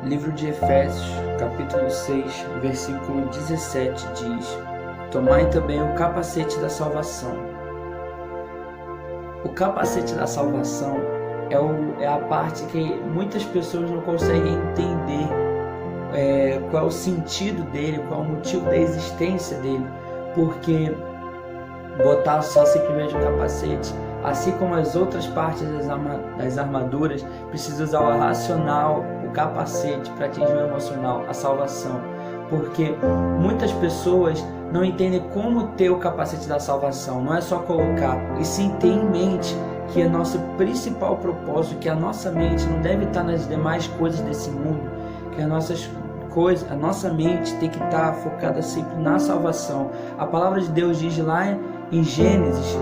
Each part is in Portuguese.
Livro de Efésios, capítulo 6, versículo 17 diz: Tomai também o capacete da salvação. O capacete da salvação é a parte que muitas pessoas não conseguem entender qual é o sentido dele, qual é o motivo da existência dele, porque botar só simplesmente o capacete, assim como as outras partes das armaduras, precisa usar o racional, o capacete, para atingir o emocional, a salvação. Porque muitas pessoas não entendem como ter o capacete da salvação. Não é só colocar, e sim ter em mente que é nosso principal propósito, que a nossa mente não deve estar nas demais coisas desse mundo, que a nossa mente tem que estar focada sempre na salvação. A palavra de Deus diz lá em Gênesis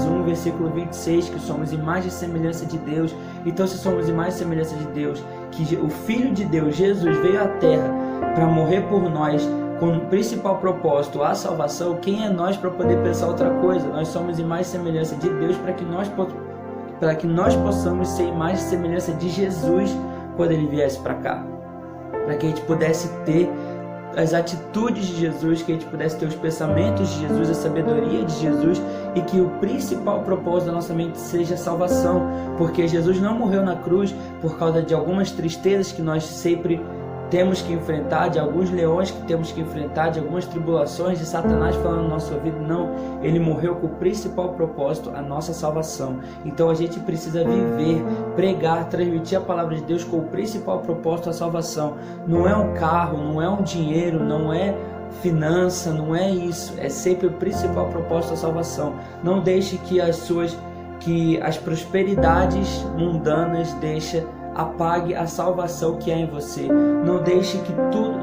1, versículo 26, que somos imagem e semelhança de Deus. Então, se somos imagem e semelhança de Deus, que o Filho de Deus, Jesus, veio à Terra para morrer por nós, com o principal propósito, a salvação, quem é nós para poder pensar outra coisa? Nós somos imagem e semelhança de Deus para que nós possamos ser imagem e semelhança de Jesus quando Ele viesse para cá. Para que a gente pudesse ter as atitudes de Jesus, que a gente pudesse ter os pensamentos de Jesus, a sabedoria de Jesus, e que o principal propósito da nossa mente seja a salvação, porque Jesus não morreu na cruz por causa de algumas tristezas que nós sempre temos que enfrentar, de alguns leões que temos que enfrentar, de algumas tribulações, de Satanás falando na nossa vida. Não, Ele morreu com o principal propósito, a nossa salvação. Então a gente precisa viver, pregar, transmitir a palavra de Deus com o principal propósito, a salvação. Não é um carro, não é um dinheiro, não é finança, não é isso. É sempre o principal propósito, a salvação. Não deixe que as prosperidades mundanas apague a salvação que há em você. Não deixe que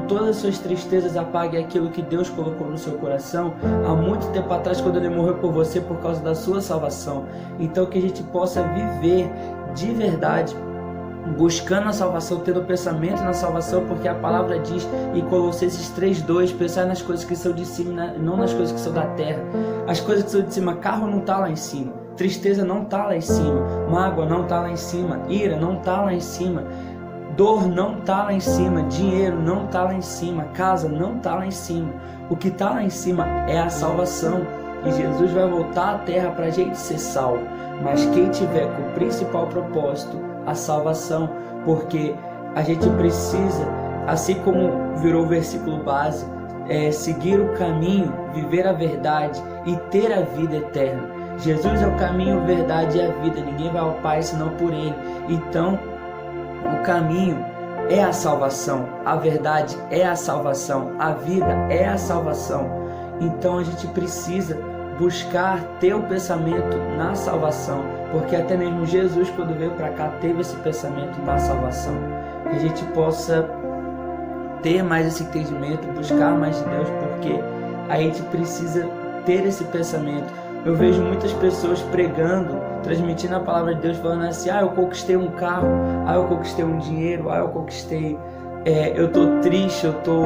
todas as suas tristezas apaguem aquilo que Deus colocou no seu coração há muito tempo atrás, quando Ele morreu por você, por causa da sua salvação. Então que a gente possa viver de verdade, buscando a salvação, tendo pensamento na salvação, porque a palavra diz em Colossenses 3:2, pensar nas coisas que são de cima, não nas coisas que são da terra. As coisas que são de cima, carro não está lá em cima, tristeza não está lá em cima, mágoa não está lá em cima, ira não está lá em cima, dor não está lá em cima, dinheiro não está lá em cima, casa não está lá em cima. O que está lá em cima é a salvação, e Jesus vai voltar à terra para a gente ser salvo. Mas quem tiver com o principal propósito, a salvação, porque a gente precisa, assim como virou o versículo base, seguir o caminho, viver a verdade e ter a vida eterna. Jesus é o caminho, a verdade e a vida. Ninguém vai ao Pai senão por Ele. Então, o caminho é a salvação, a verdade é a salvação, a vida é a salvação. Então, a gente precisa buscar ter o pensamento na salvação, porque até mesmo Jesus, quando veio para cá, teve esse pensamento na salvação. Que a gente possa ter mais esse entendimento, buscar mais de Deus, porque a gente precisa ter esse pensamento. Eu vejo muitas pessoas pregando, transmitindo a palavra de Deus, falando assim: eu conquistei um carro, eu conquistei um dinheiro, eu conquistei, eu tô triste, eu tô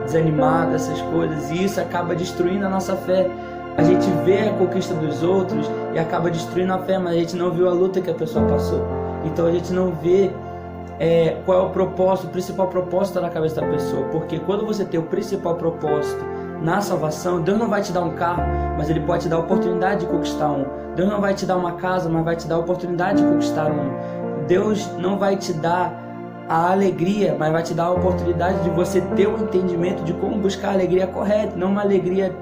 desanimado, essas coisas, e isso acaba destruindo a nossa fé. A gente vê a conquista dos outros e acaba destruindo a fé, mas a gente não viu a luta que a pessoa passou. Então a gente não vê qual é o propósito, o principal propósito na cabeça da pessoa, porque quando você tem o principal propósito na salvação, Deus não vai te dar um carro, mas Ele pode te dar a oportunidade de conquistar um. Deus não vai te dar uma casa, mas vai te dar a oportunidade de conquistar um. Deus não vai te dar a alegria, mas vai te dar a oportunidade de você ter o entendimento de como buscar a alegria correta, não uma alegria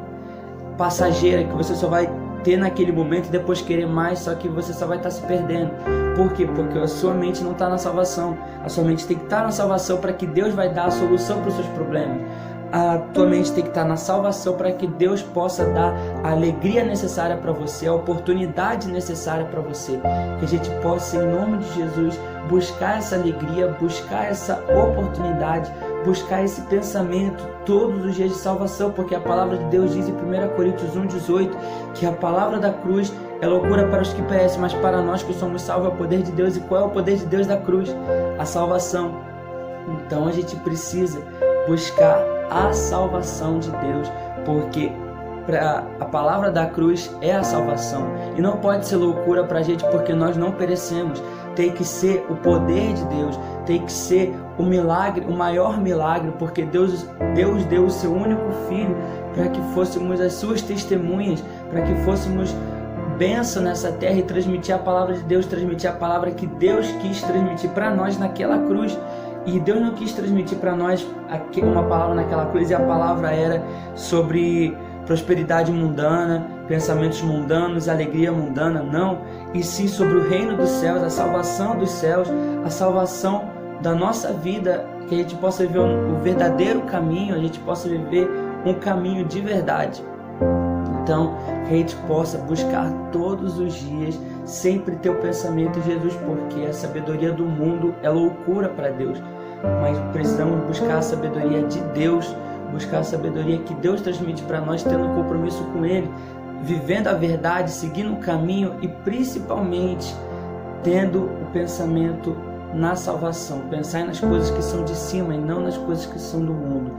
passageira que você só vai ter naquele momento e depois querer mais, só que você só vai estar se perdendo. Por quê? Porque a sua mente não está na salvação. A sua mente tem que estar na salvação para que Deus vai dar a solução para os seus problemas. A tua mente tem que estar na salvação para que Deus possa dar a alegria necessária para você, a oportunidade necessária para você. Que a gente possa, em nome de Jesus, buscar essa alegria, buscar essa oportunidade, buscar esse pensamento todos os dias de salvação, porque a palavra de Deus diz em 1 Coríntios 1:18 que a palavra da cruz é loucura para os que perecem, mas para nós que somos salvos é o poder de Deus. E qual é o poder de Deus da cruz? A salvação. Então a gente precisa buscar a salvação de Deus, porque a palavra da cruz é a salvação, e não pode ser loucura para a gente, porque nós não perecemos. Tem que ser o poder de Deus, tem que ser o milagre, o maior milagre, porque Deus deu o seu único Filho para que fôssemos as suas testemunhas, para que fôssemos bênção nessa terra e transmitir a palavra de Deus, transmitir a palavra que Deus quis transmitir para nós naquela cruz. E Deus não quis transmitir para nós uma palavra naquela cruz, e a palavra era sobre prosperidade mundana, pensamentos mundanos, alegria mundana, não, e sim sobre o reino dos céus, a salvação dos céus, a salvação da nossa vida, que a gente possa viver o verdadeiro caminho, a gente possa viver um caminho de verdade. Então, que a gente possa buscar todos os dias, sempre ter o pensamento em Jesus, porque a sabedoria do mundo é loucura para Deus, mas precisamos buscar a sabedoria de Deus, buscar a sabedoria que Deus transmite para nós, tendo um compromisso com Ele, vivendo a verdade, seguindo o caminho e principalmente tendo o pensamento na salvação, pensar nas coisas que são de cima e não nas coisas que são do mundo.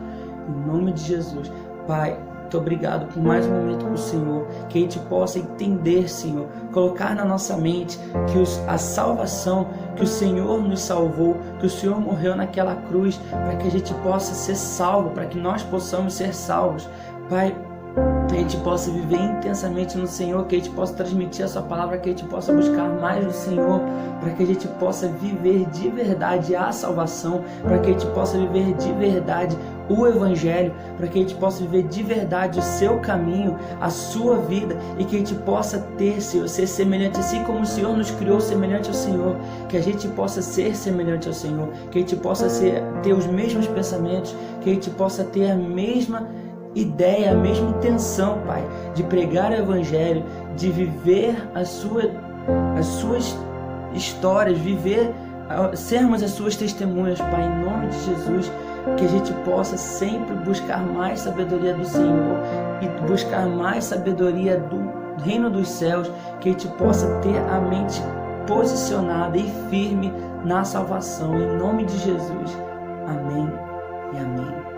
Em nome de Jesus, Pai, muito obrigado por mais um momento com o Senhor, que a gente possa entender, Senhor, colocar na nossa mente que a salvação, que o Senhor nos salvou, que o Senhor morreu naquela cruz, para que a gente possa ser salvo, para que nós possamos ser salvos. Pai, que a gente possa viver intensamente no Senhor, que a gente possa transmitir a sua palavra, que a gente possa buscar mais do Senhor, para que a gente possa viver de verdade a salvação, para que a gente possa viver de verdade o Evangelho, para que a gente possa viver de verdade o seu caminho, a sua vida, e que a gente possa ter, Senhor, ser semelhante, assim como o Senhor nos criou semelhante ao Senhor, que a gente possa ser semelhante ao Senhor, que a gente possa ter os mesmos pensamentos, que a gente possa ter a mesma ideia, a mesma intenção, Pai, de pregar o Evangelho, de viver as suas histórias, sermos as suas testemunhas, Pai, em nome de Jesus, que a gente possa sempre buscar mais sabedoria do Senhor e buscar mais sabedoria do reino dos céus, que a gente possa ter a mente posicionada e firme na salvação, em nome de Jesus. Amém e amém.